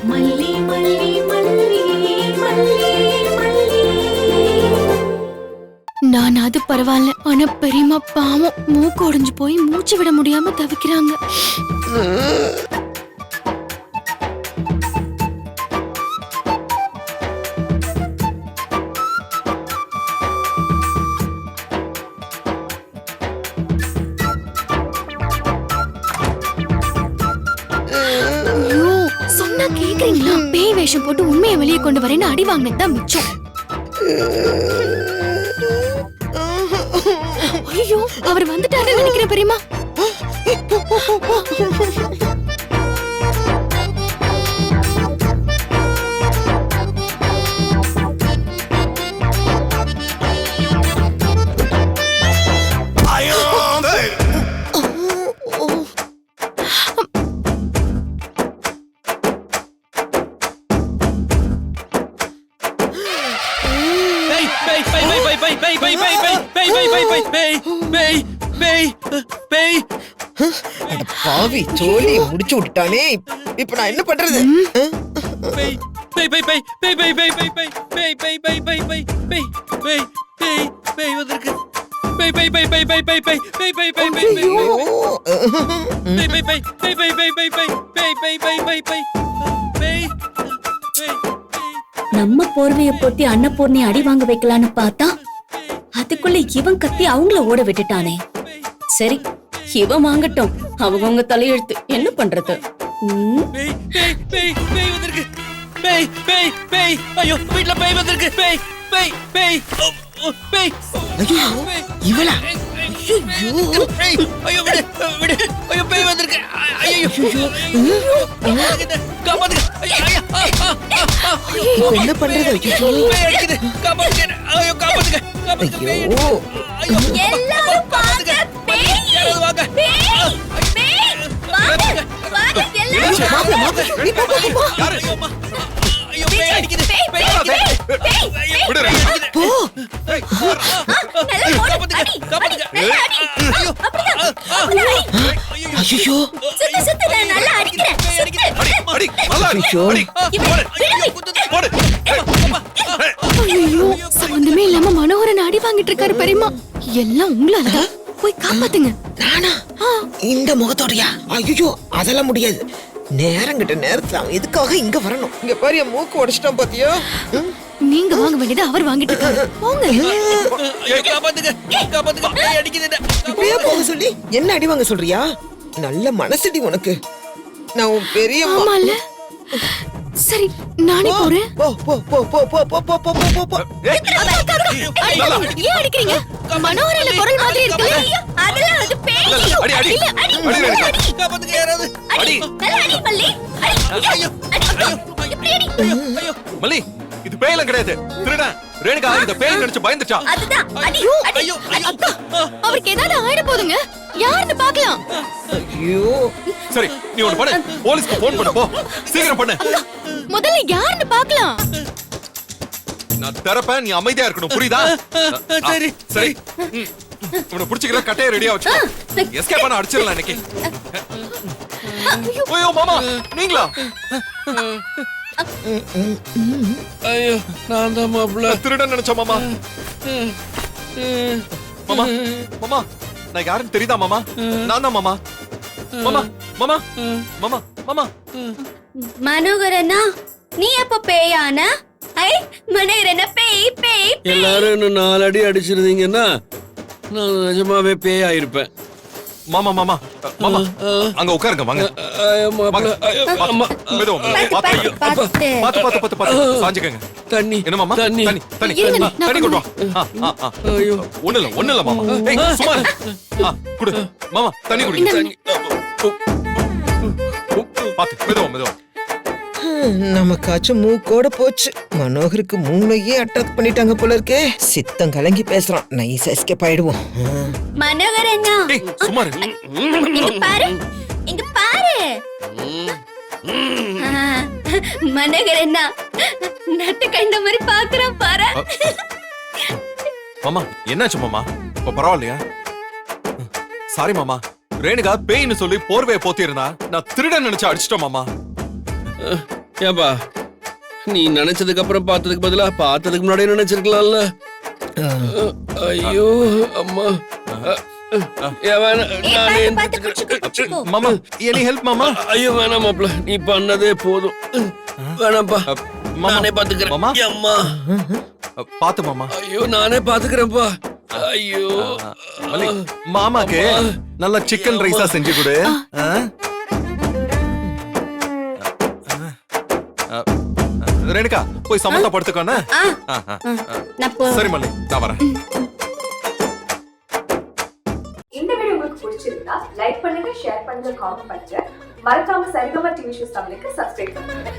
மல்லி மல்லி மல்லி மல்லி மல்லி. நான் அது பரவாயில்ல, ஆனா பெரியம்மா பாவம் மூக்கு உடைஞ்சு போய் மூச்சு விட முடியாம தவிக்கிறாங்க. ஐயோ, சொன்னா கேக்குறீங்களா? பேய் வேஷம் போட்டு உண்மையை வெளியே கொண்டு வரேன்னு அடி வாங்கினது தான் மிச்சம். ஐயோ, அவர் வந்துட்டாருன்னு நினைக்கிறேன் பெரியம்மா. பாவி சோழி முடிச்சு விட்டுட்டானே, இப்ப நான் என்ன பண்றது? நம்ம போர்வைய போத்தி அன்னபூர்ணி அடி வாங்க வைக்கலான்னு பார்த்தா அதுக்குள்ள இவன் கத்தி அவங்கள ஓட விட்டுட்டானே. சரி, இவன் வாங்கட்டும், அவங்க தலையெழுத்து. என்ன பண்றது? இவளா? என்ன பண்றது? சம்பந்தமே இல்லாம மனோகரன் அடி வாங்கிட்டு இருக்காரு பெரியம்மா. எல்லாம் உங்களாலதான். போய் காப்பாத்துங்க. நானா? இந்த முகத்தோடயா? ஐயோ, அதெல்லாம் முடியாது. நேரங்கிட்ட நேரத்துல அவன் எதுக்காக இங்க வரணும்? இங்க பாரு, என் மூக்கு உடைச்சிட்டான் பாத்தியா? நீங்க வாங்க வேண்டியது அவர் வாங்கிட்டு இருக்காரு. போங்க. இப்படியே போக சொல்லி என்ன அடி வாங்க சொல்றியா? நல்ல மனசுடி உனக்கு. நான் உன் பெரிய ஆமால. சரி, நானே போறேன். போ போ போ போ போ போ போ போ போ போ. ஏன் அடிக்கிறீங்க? மனோகரன் குரல் மாதிரி இருக்குல்ல? அதெல்லாம் அது பேய். அடி அடி அடி காப்பாத்துங்க யாராவது. அடி அடி மல்லி. ஐயோ ஐயோ மல்லி, இது பேயெல்லாம் கிடையாது, திருடன். ரேணுகா இந்த பேய் நினைச்சு பயந்துட்டா. அதுதான். அடி ஐயோ அக்கா, அவருக்கு ஏதாவது ஆயிட போதுங்க. யாருன்னு பார்க்கலாம். ஐயோ, சரி, நீ ஒண்ணு பண்ணு, போலீஸ்க்கு போன் பண்ணு. போ, சீக்கிரம் பண்ணு. முதல்ல யாருன்னு பார்க்கலாம். நான் தரப்பேன், நீ அமைதியா இருக்கணும், புரியுதா? சரி சரி. உன்னை புடிச்சுக்கிற கட்டைய ரெடியா வச்சு எஸ்கேப் பண்ண அடிச்சிடலாம் இன்னைக்கு. ஐயோ மாமா, நீங்களா? ஐயோ, நான் தான் மாப்பிள்ள. திருடன் நினைச்ச மாமா. மாமா மாமா, நான் யாருன்னு தெரியுதா மாமா? நான் தான் மாமா. மாமா மாமா மாமா மாமா. மனோகரனா, நீ எப்ப பேயான? ஐ, மனோகரனா பேய் பேய். எல்லாரும் இன்னும் 4 அடி அடிச்சிருந்தீங்கன்னா நான் நிஜமாவே பேய் ஆயிருப்பேன். மாமா மாமா மாமா, அங்க உட்காருங்க வாங்க. சாஞ்சுக்கங்க. தண்ணி என்ன மாமா? தண்ணி தண்ணி தண்ணி தண்ணி கொண்டு வா. ஒண்ணு இல்ல மாமா. சும்மா குடு மாமா, தண்ணி குடிங்க. தண்ணி பாத்து மெதுவா மெதுவா. நமக்காச்சும் மூக்கோட போச்சு. மனோகருக்கு மூளையே அட்டாக் பண்ணிட்டாங்க போல இருக்கே. சித்தம் கலங்கி பேசுறான். நைஸ் எஸ்கேப் ஆயிடுவோம். மனோகரனா, சும்மா இரு. இங்க பாரு, இங்க பாரு. மனோகரனா, நட்டு கண்ட மாதிரி பாக்குறான் பாரு. மாமா என்னாச்சு மாமா? இப்ப பரவாயில்லையா? சாரி மாமா, ரேணுகா பேய்னு சொல்லி போர்வையை போத்தி இருந்தா, நான் திருடன் நினைச்சு அடிச்சிட்டோம் மாமா. ஏப்பா நீ நினைச்சதுக்கு அப்புறம் பார்த்ததுக்கு பதிலா பார்த்ததுக்கு முன்னாடியே நினைச்சிருக்கலாம்ல. ஐயோ அம்மா. நானே எந்திரிச்சுக்கிறேன். மாமா எனி ஹெல்ப் மாமா? ஐயோ வேணாம் மாப்ள, நீ பண்ணதே போதும். வேணாம்ப்பா, நானே பாத்துக்கிறேன். மாமா. அம்மா பாத்து மாமா. ஐயோ நானே பாத்துக்கிறேன்ப்பா. ஐயோ மாமாக்கு நல்ல சிக்கன் ரைஸா செஞ்சு கொடு. ரேணுகா போய் சமத்தா படுத்துக்கோண்ணே. சரி மல்லி நான் வரேன். இந்த வீடியோ உங்களுக்கு பிடிச்சிருந்தா லைக் பண்ணுங்க, ஷேர் பண்ணுங்க, காமெண்ட் பண்ணுங்க. மறக்காம சரிகமா டிவி ஷோஸ் தமிழுக்கு சப்ஸ்கிரைப் பண்ணுங்க.